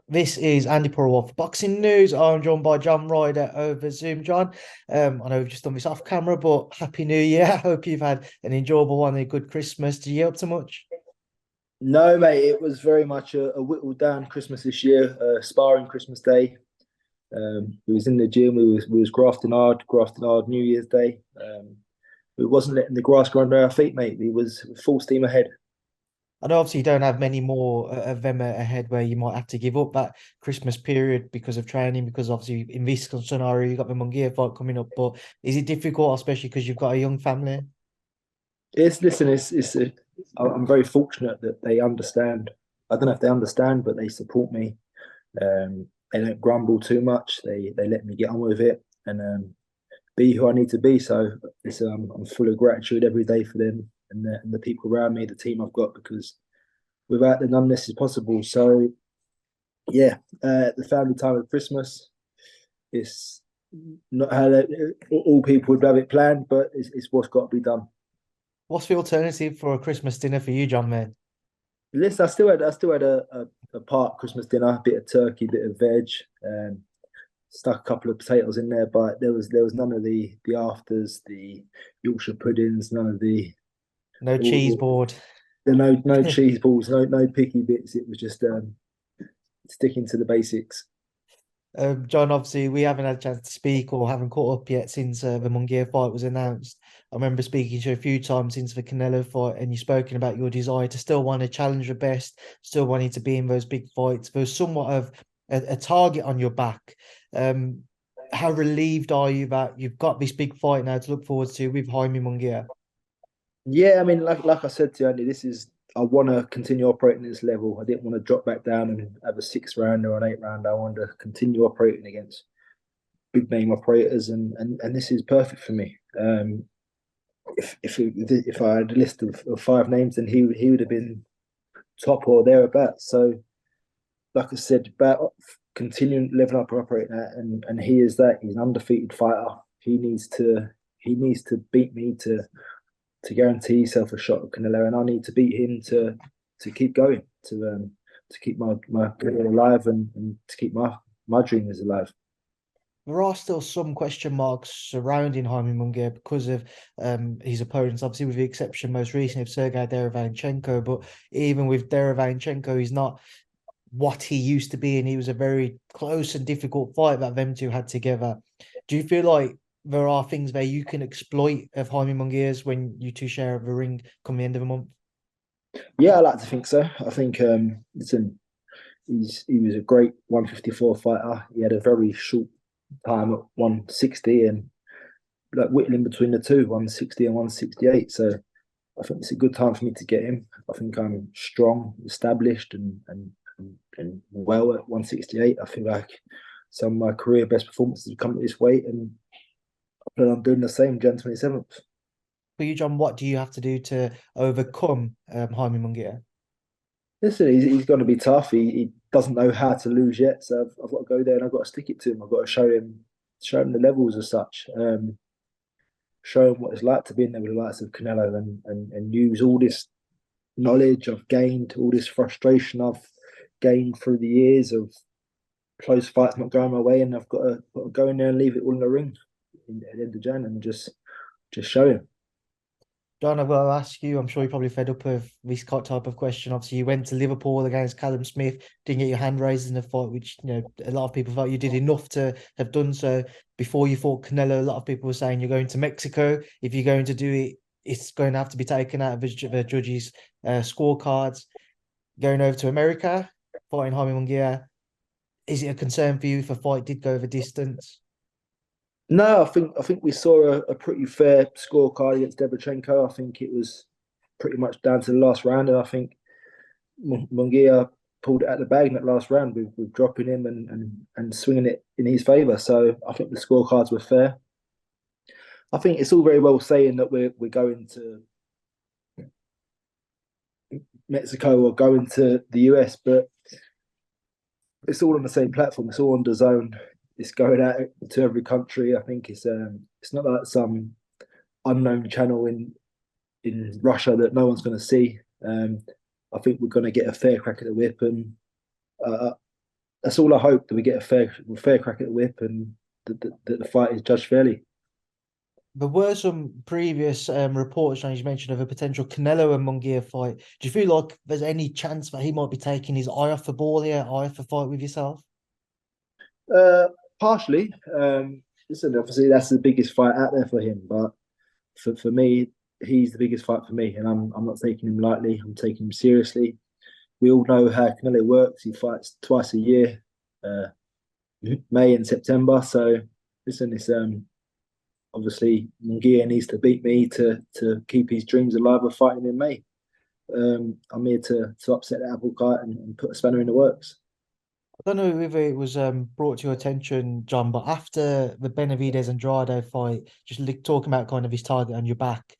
This is Andi Purewal for Boxing News. I'm joined by John Ryder over Zoom. John, I know we've just done this off camera, but Happy New Year. I hope you've had an enjoyable one and a good Christmas. Did you get up to much? No, mate, it was very much a whittled down Christmas this year, sparring Christmas Day. We was in the gym, we was grafting hard New Year's Day. We wasn't letting the grass grow under our feet, mate. We was full steam ahead. I know obviously you don't have many more of them ahead where you might have to give up that Christmas period because of training, because obviously in this scenario you've got the Munguia fight coming up. But is it difficult, especially because you've got a young family? It's listen, I'm very fortunate that they understand. I don't know if they understand, but they support me. They don't grumble too much. They let me get on with it and be who I need to be. So I'm full of gratitude every day for them and the people around me, the team I've got, because without them, none of this is possible. So yeah, the family time at Christmas is not how all people would have it planned, but it's what's got to be done. What's the alternative for a Christmas dinner for you, John, man? Listen, I still had a part Christmas dinner, a bit of turkey, bit of veg, stuck a couple of potatoes in there, but there was none of the afters, the Yorkshire puddings, none of the No cheese all, board. no cheese balls, no picky bits. It was just sticking to the basics. John, obviously, we haven't had a chance to speak or haven't caught up yet since the Munguia fight was announced. I remember speaking to you a few times since the Canelo fight, and you've spoken about your desire to still want to challenge the best, still wanting to be in those big fights. There's somewhat of a target on your back. Um, how relieved are you that you've got this big fight now to look forward to with Jaime Munguia? Yeah, I mean, like I said to you, Andy, I want to continue operating at this level. I didn't want to drop back down and have a 6 rounder or an 8 rounder. I wanted to continue operating against big name operators, and this is perfect for me. If I had a list of 5 names, then he would have been top or thereabouts. So, like I said, about continuing leveling up operating that, and he is that. He's an undefeated fighter. He needs to beat me to guarantee himself a shot at Canelo, and I need to beat him to keep going, to keep my career alive, and to keep my dreams alive. There are still some question marks surrounding Jaime Munguia because of his opponents, obviously with the exception most recently of Sergei Derevyanchenko. But even with Derevyanchenko, he's not what he used to be, and he was a very close and difficult fight that them two had together. Do you feel like there are things where you can exploit of Jaime Munguia's when you two share the ring come the end of the month? Yeah, I like to think so. I think listen, he was a great 154 fighter. He had a very short time at 160 and like whittling between the two, 160 and 168. So I think it's a good time for me to get him. I think I'm strong, established, and well at 168. I feel like some of my career best performances have come at this weight, and I plan on doing the same Jan 27th. For you, John, what do you have to do to overcome Jaime Munguia? Listen, he's going to be tough. He doesn't know how to lose yet, so I've got to go there and I've got to stick it to him. I've got to show him the levels as such. Show him what it's like to be in there with the likes of Canelo, and use all this knowledge I've gained, all this frustration I've gained through the years of close fights not going my way, and got to go in there and leave it all in the ring at the end of Jan and just show him. John, I've got to ask you, I'm sure you're probably fed up of this type of question. Obviously, you went to Liverpool against Callum Smith, didn't get your hand raised in the fight, which, a lot of people thought you did enough to have done so. Before you fought Canelo, a lot of people were saying you're going to Mexico. If you're going to do it, it's going to have to be taken out of the judges' scorecards. Going over to America, fighting Jaime Munguia, is it a concern for you if a fight did go over distance? No, I think we saw a pretty fair scorecard against Devchenko. I think it was pretty much down to the last round, and I think Munguia pulled it out of the bag in that last round with dropping him and swinging it in his favour. So I think the scorecards were fair. I think it's all very well saying that we're going to Mexico or going to the US, but it's all on the same platform. It's all on the zone. It's going out to every country. I think it's not like some unknown channel in Russia that no one's going to see. I think we're going to get a fair crack at the whip, and uh, that's all I hope, that we get a fair crack at the whip, and that the fight is judged fairly. There were some previous reports, as you mentioned, of a potential Canelo and Munguia fight. Do you feel like there's any chance that he might be taking his eye off the ball here, eye off the fight with yourself? Partially. Listen, obviously that's the biggest fight out there for him, but for me, he's the biggest fight for me, and I'm not taking him lightly. I'm taking him seriously. We all know how Canelo works. He fights twice a year, uh, May and September. So listen, it's obviously Munguia needs to beat me to keep his dreams alive of fighting in May. I'm here to upset the apple cart and put a spanner in the works. I don't know if it was brought to your attention, John, but after the Benavidez and Andrade fight, just talking about kind of his target on your back,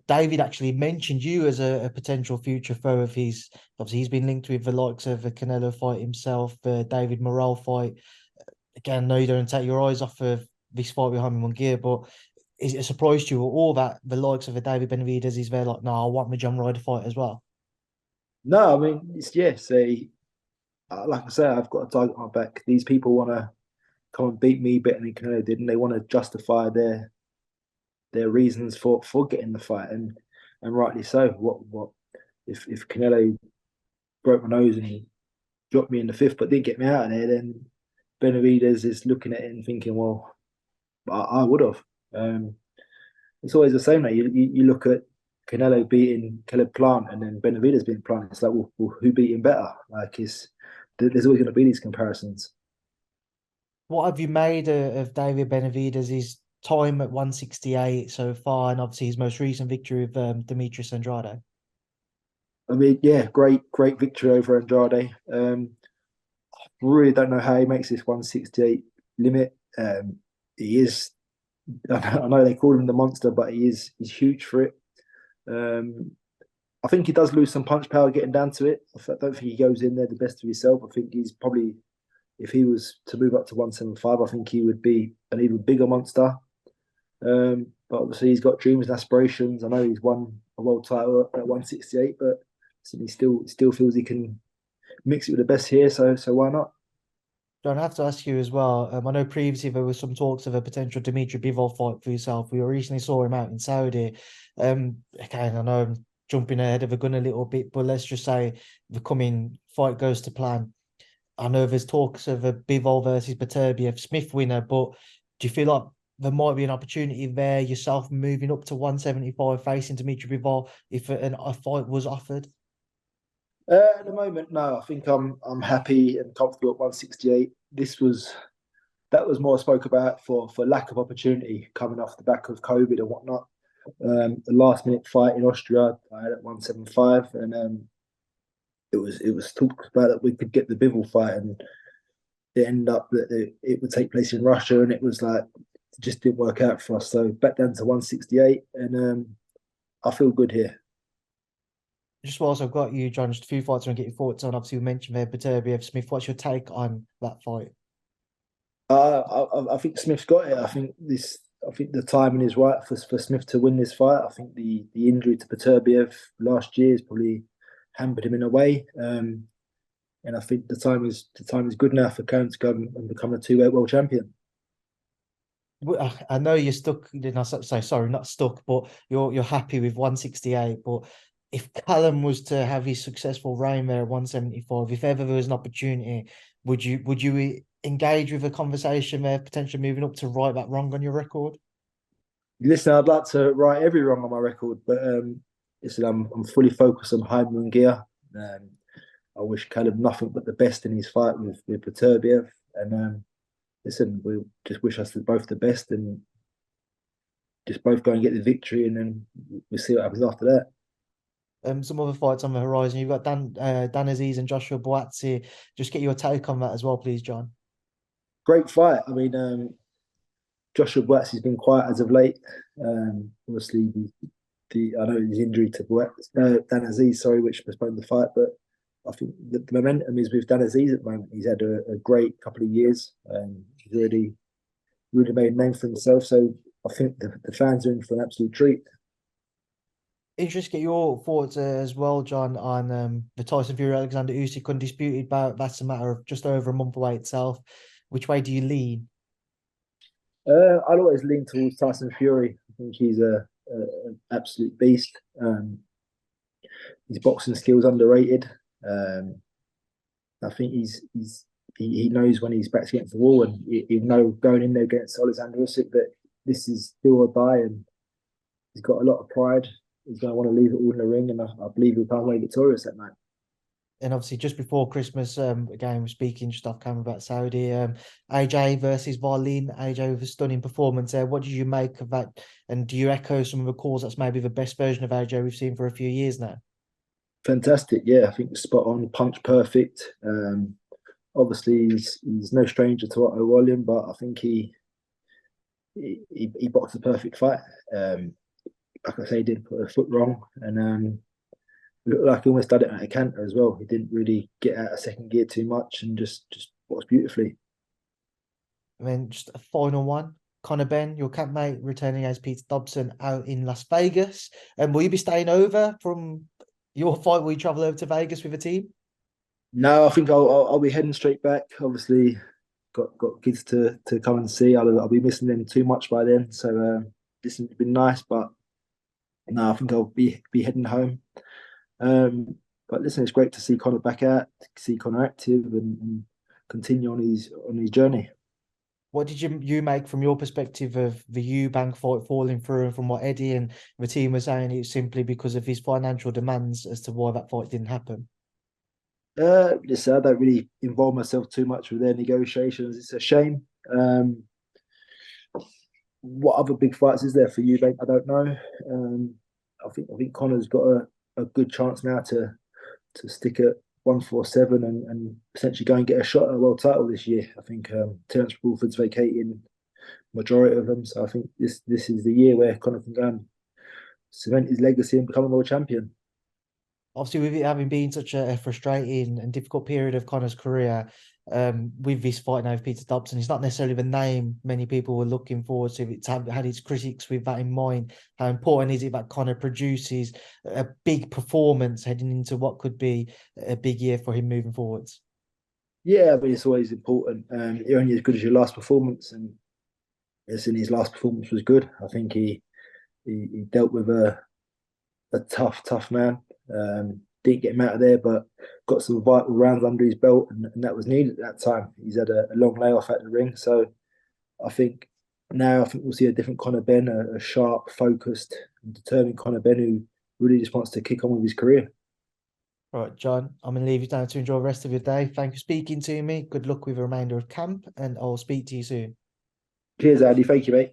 David actually mentioned you as a potential future foe of his. Obviously, he's been linked with the likes of the Canelo fight himself, the David Morrell fight. Again, no, you don't take your eyes off of this fight with Jaime Munguia, but is it a surprise to you all that the likes of a David Benavidez is there like, no, I want my John Ryder fight as well? No, I mean it's yes, like I say, I've got a target on my back. These people want to come and beat me better than Canelo did, and they want to justify their reasons for getting the fight, and rightly so. What if Canelo broke my nose and he dropped me in the fifth, but didn't get me out of there? Then Benavidez is looking at it and thinking, well, I would have. It's always the same. Now you look at Canelo beating Caleb Plant and then Benavidez beating Plant. It's like, well, who beat him better? Like, there's always going to be these comparisons. What have you made of David Benavidez' his time at 168 so far, and obviously his most recent victory with Demetrius Andrade? I mean, yeah, great victory over Andrade. Really don't know how he makes this 168 limit. He is, I know they call him the monster, but he's huge for it. I think he does lose some punch power getting down to it. I don't think he goes in there the best of himself. I think he's probably, if he was to move up to 175, I think he would be an even bigger monster. But obviously he's got dreams and aspirations. I know he's won a world title at 168, but he still feels he can mix it with the best here. So why not? John, I have to ask you as well. I know previously there was some talks of a potential Dimitri Bivol fight for yourself. We recently saw him out in Saudi. Again, I know I'm jumping ahead of a gun a little bit, but let's just say the coming fight goes to plan. I know there's talks of a Bivol versus Beterbiev-Smith winner, but do you feel like there might be an opportunity there yourself moving up to 175 facing Dimitri Bivol if a fight was offered? At the moment, no. I think I'm happy and comfortable at 168. That was more spoke about for lack of opportunity coming off the back of COVID and whatnot. The last minute fight in Austria, I had at 175, and it was talked about that we could get the Bivol fight, and it ended up that it would take place in Russia, and it was like it just didn't work out for us. So back down to 168, and I feel good here. Just whilst I've got you, John, just a few fights I want to get your thoughts on. Obviously, we mentioned there Beterbiev-Smith. What's your take on that fight? I think Smith's got it. I think the timing is right for Smith to win this fight. I think the injury to Beterbiev last year has probably hampered him in a way. And I think the time is good now for Cohen to come and become a two-weight world champion. I know you're stuck. Sorry, not stuck, but you're happy with 168. But if Callum was to have his successful reign there at 175, if ever there was an opportunity, would you engage with a conversation there, potentially moving up to right that wrong on your record? Listen, I'd like to right every wrong on my record, but listen, I'm fully focused on Jaime Munguia. I wish Callum nothing but the best in his fight with Beterbiev, and listen, we just wish us both the best, and just both go and get the victory, and then we'll see what happens after that. Some other fights on the horizon. You've got Dan Aziz and Joshua Buatsi. Just get your take on that as well, please, John. Great fight. I mean, Joshua Buatsi has been quiet as of late. Obviously, I know his injury to Dan Aziz, sorry, which postponed the fight, but I think the momentum is with Dan Aziz at the moment. He's had a great couple of years. He's really made a name for himself. So I think the fans are in for an absolute treat. Interested to get your thoughts as well, John, on the Tyson Fury-Alexander Usyk undisputed bout. That's a matter of just over a month away itself. Which way do you lean? I'd always lean towards Tyson Fury. I think he's an absolute beast. His boxing skills underrated. I think he knows when he's back against the wall, and he know going in there against Alexander Usyk that this is do or die, and he's got a lot of pride. He's going to want to leave it all in the ring, and I believe he'll come away victorious that night. And obviously, just before Christmas, again, we're speaking just off camera about Saudi. AJ versus Wallin. AJ with a stunning performance there. What did you make of that? And do you echo some of the calls that's maybe the best version of AJ we've seen for a few years now? Fantastic, yeah. I think spot on, punch perfect. Obviously, he's no stranger to Otto Wallin, but I think he boxed the perfect fight. Like I say, he didn't put a foot wrong, and looked like he almost did it at a canter as well. He didn't really get out of second gear too much, and just boxed beautifully. And then just a final one. Conor Benn, your campmate, returning as Peter Dobson out in Las Vegas. And will you be staying over from your fight? Will you travel over to Vegas with a team? No, I think I'll be heading straight back. Obviously, got kids to come and see. I'll be missing them too much by then. So this has been nice, but no, I think I'll be heading home. But listen, it's great to see Conor back out, to see Conor active, and continue on his journey. What did you make from your perspective of the Eubank fight falling through, and from what Eddie and the team were saying, it's simply because of his financial demands as to why that fight didn't happen? Listen, I don't really involve myself too much with their negotiations. It's a shame. What other big fights is there for Eubank? I don't know. I think Conor's got a good chance now to stick at 147 and potentially go and get a shot at a world title this year. I think Terence Crawford's vacating majority of them, so I think this is the year where Conor can go and cement his legacy and become a world champion. Obviously, with it having been such a frustrating and difficult period of Conor's career, with this fight now with Peter Dobson, it's not necessarily the name many people were looking forward to. It's had its critics with that in mind. How important is it that Conor produces a big performance heading into what could be a big year for him moving forwards? Yeah, but it's always important. You're only as good as your last performance, and listen, his last performance was good. I think he dealt with a tough man. Didn't get him out of there, but got some vital rounds under his belt, and that was needed at that time. He's had a long layoff at the ring, so I think we'll see a different Conor Benn, a sharp, focused, and determined Conor Benn who really just wants to kick on with his career. All right, John, I'm going to leave you down to enjoy the rest of your day. Thank you for speaking to me. Good luck with the remainder of camp, and I'll speak to you soon. Cheers, Andy. Thank you, mate.